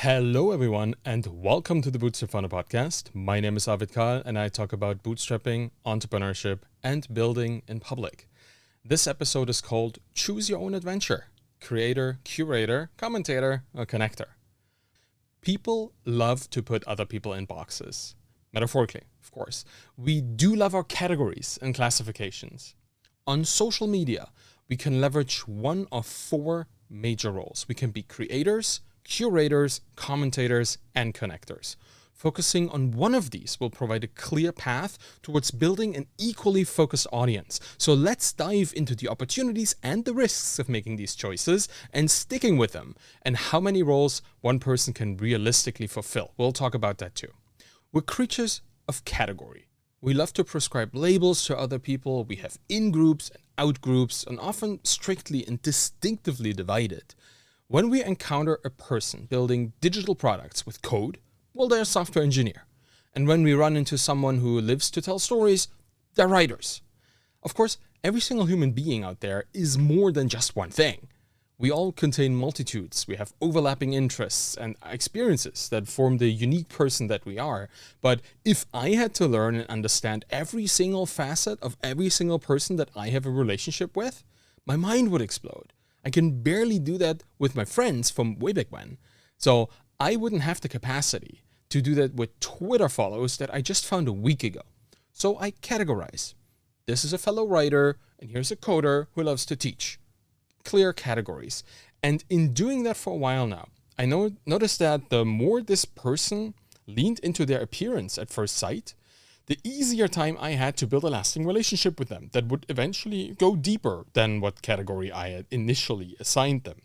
Hello everyone and welcome to the Bootstrap Founder Podcast. My name is Arvid Kahl and I talk about bootstrapping, entrepreneurship, and building in public. This episode is called Choose Your Own Adventure. Creator, Curator, Commentator, or Connector. People love to put other people in boxes. Metaphorically, of course. We do love our categories and classifications. On social media, we can leverage one of four major roles. We can be creators, curators, commentators, and connectors. Focusing on one of these will provide a clear path towards building an equally focused audience. So let's dive into the opportunities and the risks of making these choices and sticking with them, and how many roles one person can realistically fulfill. We'll talk about that too. We're creatures of category. We love to prescribe labels to other people. We have in-groups and out-groups, and often strictly and distinctively divided. When we encounter a person building digital products with code, well, they're a software engineer. And when we run into someone who lives to tell stories, they're writers. Of course, every single human being out there is more than just one thing. We all contain multitudes. We have overlapping interests and experiences that form the unique person that we are. But if I had to learn and understand every single facet of every single person that I have a relationship with, my mind would explode. I can barely do that with my friends from way back when. So I wouldn't have the capacity to do that with Twitter follows that I just found a week ago. So I categorize. This is a fellow writer, and here's a coder who loves to teach. Clear categories. And in doing that for a while now, I noticed that the more this person leaned into their appearance at first sight, the easier time I had to build a lasting relationship with them that would eventually go deeper than what category I had initially assigned them.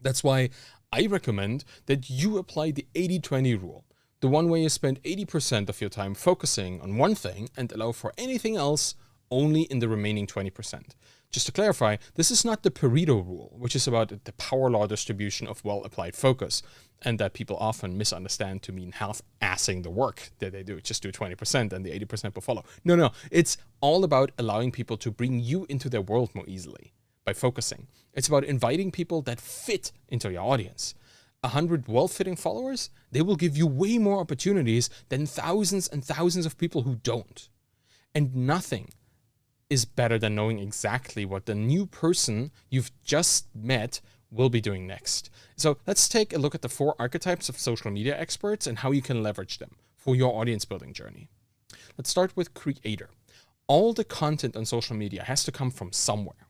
That's why I recommend that you apply the 80-20 rule, the one where you spend 80% of your time focusing on one thing and allow for anything else only in the remaining 20%. Just to clarify, this is not the Pareto rule, which is about the power law distribution of well-applied focus, and that people often misunderstand to mean half-assing the work that they do. Just do 20% and the 80% will follow. No, it's all about allowing people to bring you into their world more easily by focusing. It's about inviting people that fit into your audience. 100 well-fitting followers, they will give you way more opportunities than thousands and thousands of people who don't. And nothing is better than knowing exactly what the new person you've just met will be doing next. So let's take a look at the four archetypes of social media experts and how you can leverage them for your audience building journey. Let's start with creator. All the content on social media has to come from somewhere.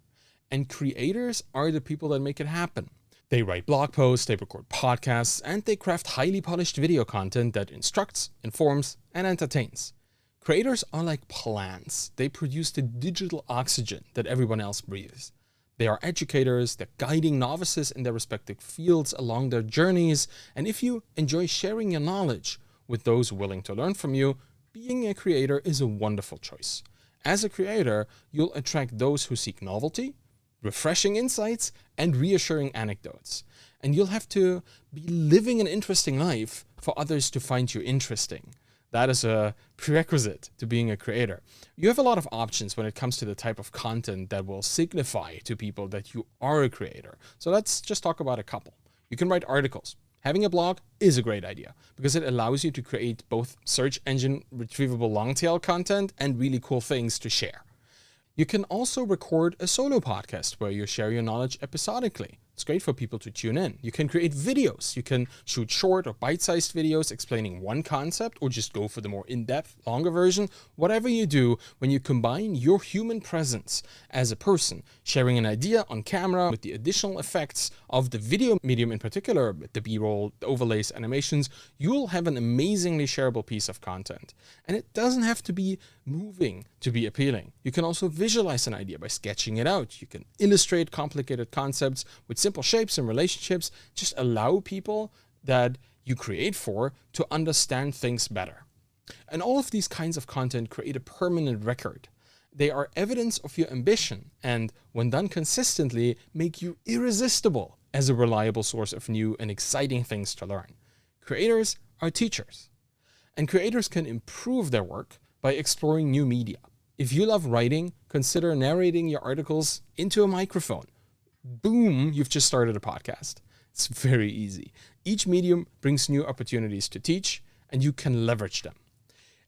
And creators are the people that make it happen. They write blog posts, they record podcasts, and they craft highly polished video content that instructs, informs, and entertains. Creators are like plants. They produce the digital oxygen that everyone else breathes. They are educators, they're guiding novices in their respective fields along their journeys, and if you enjoy sharing your knowledge with those willing to learn from you, being a creator is a wonderful choice. As a creator, you'll attract those who seek novelty, refreshing insights, and reassuring anecdotes. And you'll have to be living an interesting life for others to find you interesting. That is a prerequisite to being a creator. You have a lot of options when it comes to the type of content that will signify to people that you are a creator. So let's just talk about a couple. You can write articles. Having a blog is a great idea because it allows you to create both search engine retrievable long tail content and really cool things to share. You can also record a solo podcast where you share your knowledge episodically. It's great for people to tune in. You can create videos. You can shoot short or bite-sized videos explaining one concept or just go for the more in-depth, longer version. Whatever you do, when you combine your human presence as a person, sharing an idea on camera with the additional effects of the video medium in particular, the B-roll, the overlays, animations, you'll have an amazingly shareable piece of content. And it doesn't have to be moving to be appealing. You can also visualize an idea by sketching it out. You can illustrate complicated concepts with simple shapes and relationships. Just allow people that you create for to understand things better. And all of these kinds of content create a permanent record. They are evidence of your ambition and, when done consistently, make you irresistible as a reliable source of new and exciting things to learn. Creators are teachers. And creators can improve their work by exploring new media. If you love writing, consider narrating your articles into a microphone. Boom, you've just started a podcast. It's very easy. Each medium brings new opportunities to teach, and you can leverage them.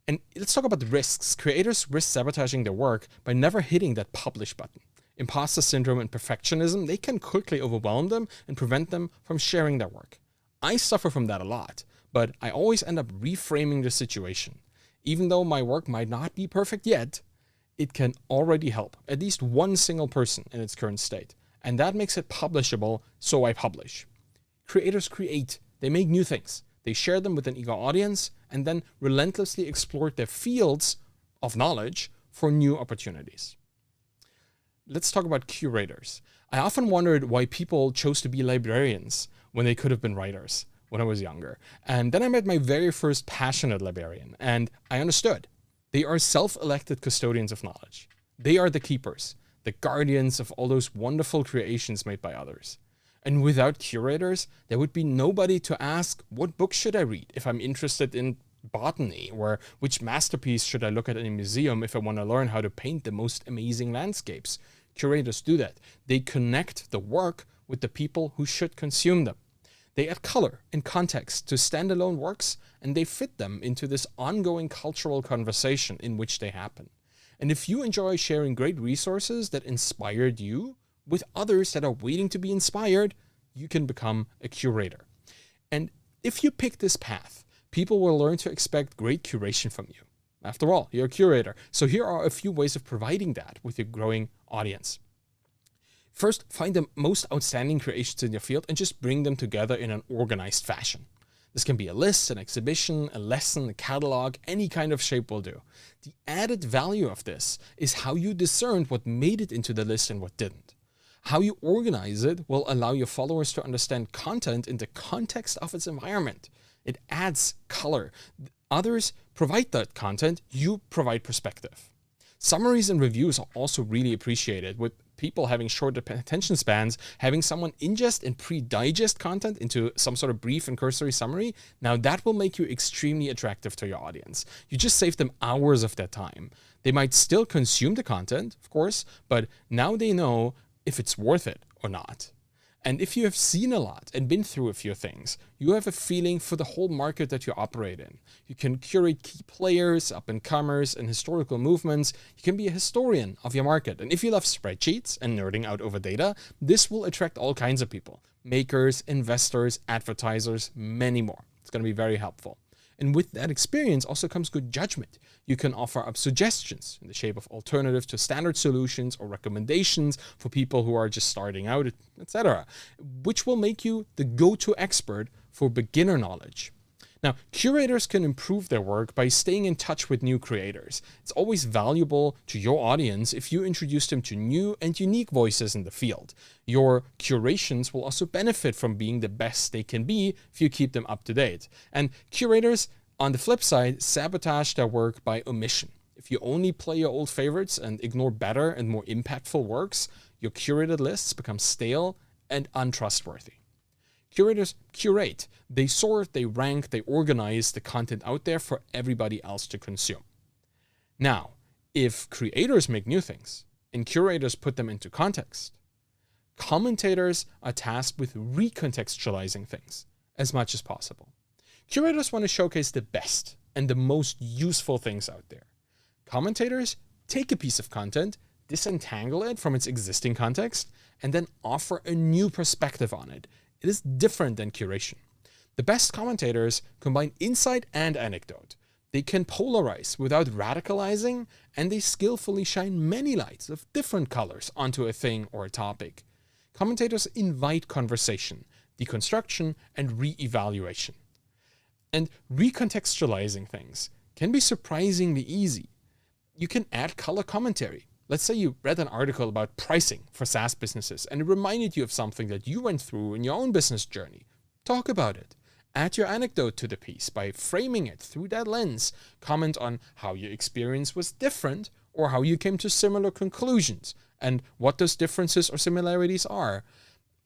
And let's talk about the risks. Creators risk sabotaging their work by never hitting that publish button. Imposter syndrome and perfectionism, they can quickly overwhelm them and prevent them from sharing their work. I suffer from that a lot, but I always end up reframing the situation. Even though my work might not be perfect yet, it can already help at least one single person in its current state. And that makes it publishable, so I publish. Creators create, they make new things. They share them with an eager audience and then relentlessly explore their fields of knowledge for new opportunities. Let's talk about curators. I often wondered why people chose to be librarians when they could have been writers when I was younger. And then I met my very first passionate librarian, and I understood. They are self-elected custodians of knowledge. They are the keepers, the guardians of all those wonderful creations made by others. And without curators, there would be nobody to ask, what book should I read if I'm interested in botany, or which masterpiece should I look at in a museum if I want to learn how to paint the most amazing landscapes. Curators do that. They connect the work with the people who should consume them. They add color and context to standalone works, and they fit them into this ongoing cultural conversation in which they happen. And if you enjoy sharing great resources that inspired you with others that are waiting to be inspired, you can become a curator. And if you pick this path, people will learn to expect great curation from you. After all, you're a curator. So here are a few ways of providing that with your growing audience. First, find the most outstanding creations in your field and just bring them together in an organized fashion. This can be a list, an exhibition, a lesson, a catalog, any kind of shape will do. The added value of this is how you discerned what made it into the list and what didn't. How you organize it will allow your followers to understand content in the context of its environment. It adds color. Others provide that content, you provide perspective. Summaries and reviews are also really appreciated. With people having short attention spans, having someone ingest and pre-digest content into some sort of brief and cursory summary, now that will make you extremely attractive to your audience. You just save them hours of their time. They might still consume the content, of course, but now they know if it's worth it or not. And if you have seen a lot and been through a few things, you have a feeling for the whole market that you operate in. You can curate key players, up-and-comers, and historical movements. You can be a historian of your market. And if you love spreadsheets and nerding out over data, this will attract all kinds of people. Makers, investors, advertisers, many more. It's going to be very helpful. And with that experience also comes good judgment. You can offer up suggestions in the shape of alternatives to standard solutions or recommendations for people who are just starting out, etc., which will make you the go-to expert for beginner knowledge. Now, curators can improve their work by staying in touch with new creators. It's always valuable to your audience if you introduce them to new and unique voices in the field. Your curations will also benefit from being the best they can be if you keep them up to date. And curators, on the flip side, sabotage their work by omission. If you only play your old favorites and ignore better and more impactful works, your curated lists become stale and untrustworthy. Curators curate. They sort, they rank, they organize the content out there for everybody else to consume. Now, if creators make new things and curators put them into context, commentators are tasked with recontextualizing things as much as possible. Curators want to showcase the best and the most useful things out there. Commentators take a piece of content, disentangle it from its existing context, and then offer a new perspective on it. It is different than curation. The best commentators combine insight and anecdote. They can polarize without radicalizing, and they skillfully shine many lights of different colors onto a thing or a topic. Commentators invite conversation, deconstruction, and re-evaluation. And recontextualizing things can be surprisingly easy. You can add color commentary. Let's say you read an article about pricing for SaaS businesses and it reminded you of something that you went through in your own business journey. Talk about it. Add your anecdote to the piece by framing it through that lens. Comment on how your experience was different or how you came to similar conclusions and what those differences or similarities are.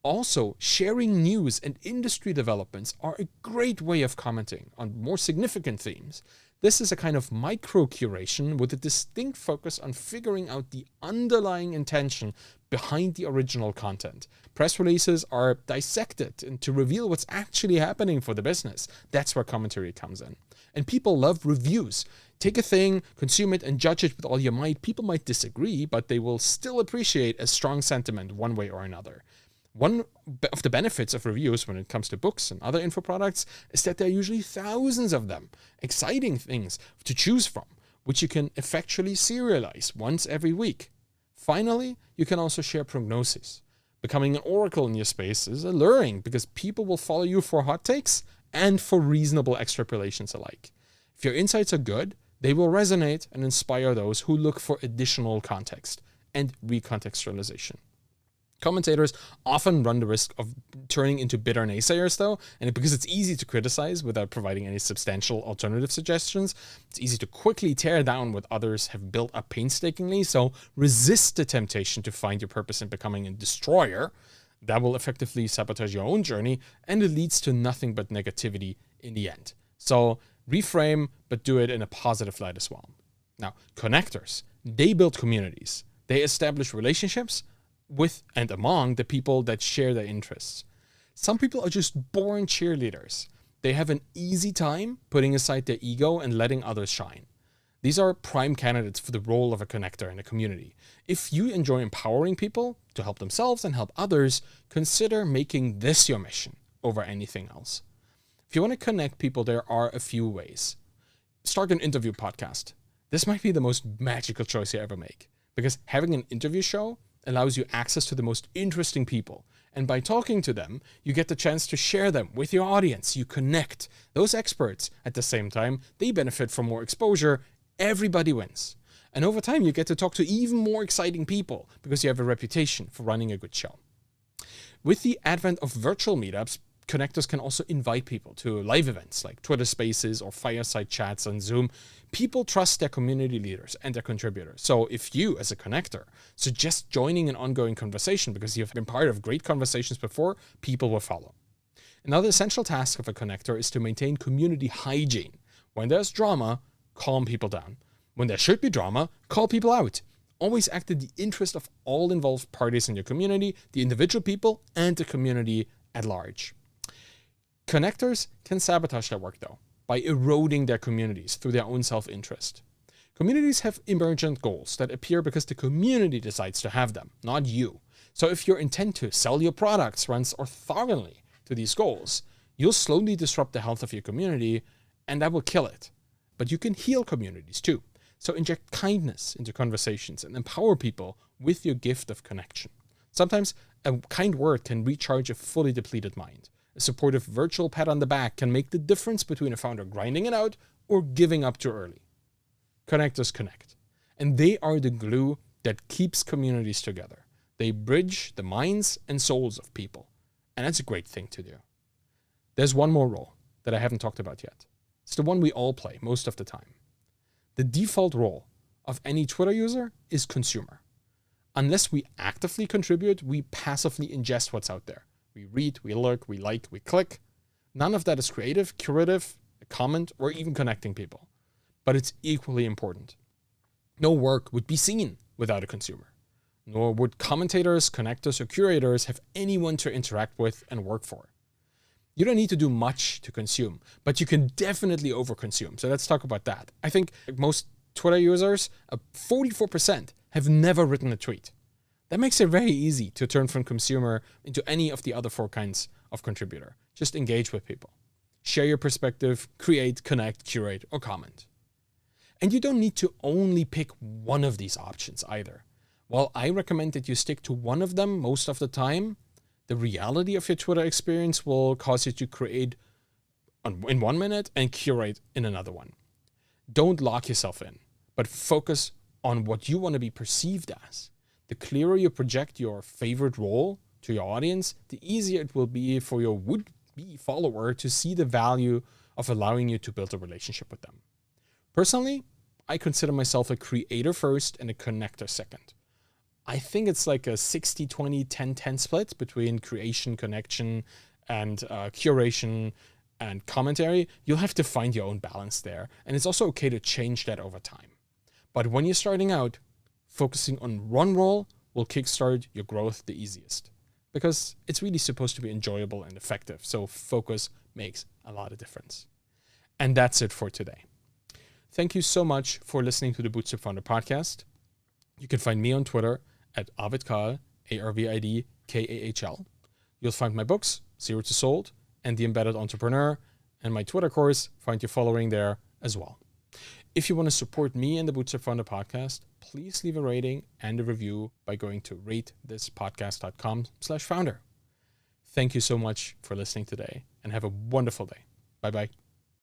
Also, sharing news and industry developments are a great way of commenting on more significant themes. This is a kind of micro-curation with a distinct focus on figuring out the underlying intention behind the original content. Press releases are dissected and to reveal what's actually happening for the business. That's where commentary comes in. And people love reviews. Take a thing, consume it, and judge it with all your might. People might disagree, but they will still appreciate a strong sentiment one way or another. One of the benefits of reviews when it comes to books and other info products is that there are usually thousands of them, exciting things to choose from, which you can effectually serialize once every week. Finally, you can also share prognoses. Becoming an oracle in your space is alluring because people will follow you for hot takes and for reasonable extrapolations alike. If your insights are good, they will resonate and inspire those who look for additional context and recontextualization. Commentators often run the risk of turning into bitter naysayers, though, and because it's easy to criticize without providing any substantial alternative suggestions, it's easy to quickly tear down what others have built up painstakingly, so resist the temptation to find your purpose in becoming a destroyer. That will effectively sabotage your own journey, and it leads to nothing but negativity in the end. So reframe, but do it in a positive light as well. Now, connectors, they build communities. They establish relationships with and among the people that share their interests. Some people are just born cheerleaders. They have an easy time putting aside their ego and letting others shine. These are prime candidates for the role of a connector in a community. If you enjoy empowering people to help themselves and help others, consider making this your mission over anything else. If you want to connect people, there are a few ways. Start an interview podcast. This might be the most magical choice you ever make, because having an interview show allows you access to the most interesting people. And by talking to them, you get the chance to share them with your audience. You connect those experts. At the same time, they benefit from more exposure. Everybody wins. And over time, you get to talk to even more exciting people because you have a reputation for running a good show. With the advent of virtual meetups, connectors can also invite people to live events like Twitter Spaces or fireside chats on Zoom. People trust their community leaders and their contributors. So if you, as a connector, suggest joining an ongoing conversation because you've been part of great conversations before, people will follow. Another essential task of a connector is to maintain community hygiene. When there's drama, calm people down. When there should be drama, call people out. Always act in the interest of all involved parties in your community, the individual people, and the community at large. Connectors can sabotage their work, though, by eroding their communities through their own self-interest. Communities have emergent goals that appear because the community decides to have them, not you. So if your intent to sell your products runs orthogonally to these goals, you'll slowly disrupt the health of your community, and that will kill it. But you can heal communities too. So inject kindness into conversations and empower people with your gift of connection. Sometimes a kind word can recharge a fully depleted mind. A supportive virtual pat on the back can make the difference between a founder grinding it out or giving up too early. Connectors connect, and they are the glue that keeps communities together. They bridge the minds and souls of people, and that's a great thing to do. There's one more role that I haven't talked about yet. It's the one we all play most of the time. The default role of any Twitter user is consumer. Unless we actively contribute, we passively ingest what's out there. We read, we lurk, we like, we click. None of that is creative, curative, a comment, or even connecting people. But it's equally important. No work would be seen without a consumer. Nor would commentators, connectors, or curators have anyone to interact with and work for. You don't need to do much to consume, but you can definitely overconsume. So let's talk about that. I think most Twitter users, 44%, have never written a tweet. That makes it very easy to turn from consumer into any of the other four kinds of contributor. Just engage with people. Share your perspective, create, connect, curate, or comment. And you don't need to only pick one of these options either. While I recommend that you stick to one of them most of the time, the reality of your Twitter experience will cause you to create in 1 minute and curate in another one. Don't lock yourself in, but focus on what you want to be perceived as. The clearer you project your favorite role to your audience, the easier it will be for your would-be follower to see the value of allowing you to build a relationship with them. Personally, I consider myself a creator first and a connector second. I think it's like a 60-20, 10-10 split between creation, connection, and curation. and commentary, you'll have to find your own balance there. And it's also okay to change that over time. But when you're starting out, focusing on one role will kickstart your growth the easiest, because it's really supposed to be enjoyable and effective. So focus makes a lot of difference. And that's it for today. Thank you so much for listening to the Bootstrap Founder podcast. You can find me on Twitter at ArvidKahl, ARVIDKAHL. You'll find my books, Zero to Sold and The Embedded Entrepreneur, and my Twitter course, find your following there as well. If you want to support me and the Bootstrap Founder podcast, please leave a rating and a review by going to ratethispodcast.com/founder. Thank you so much for listening today and have a wonderful day. Bye-bye.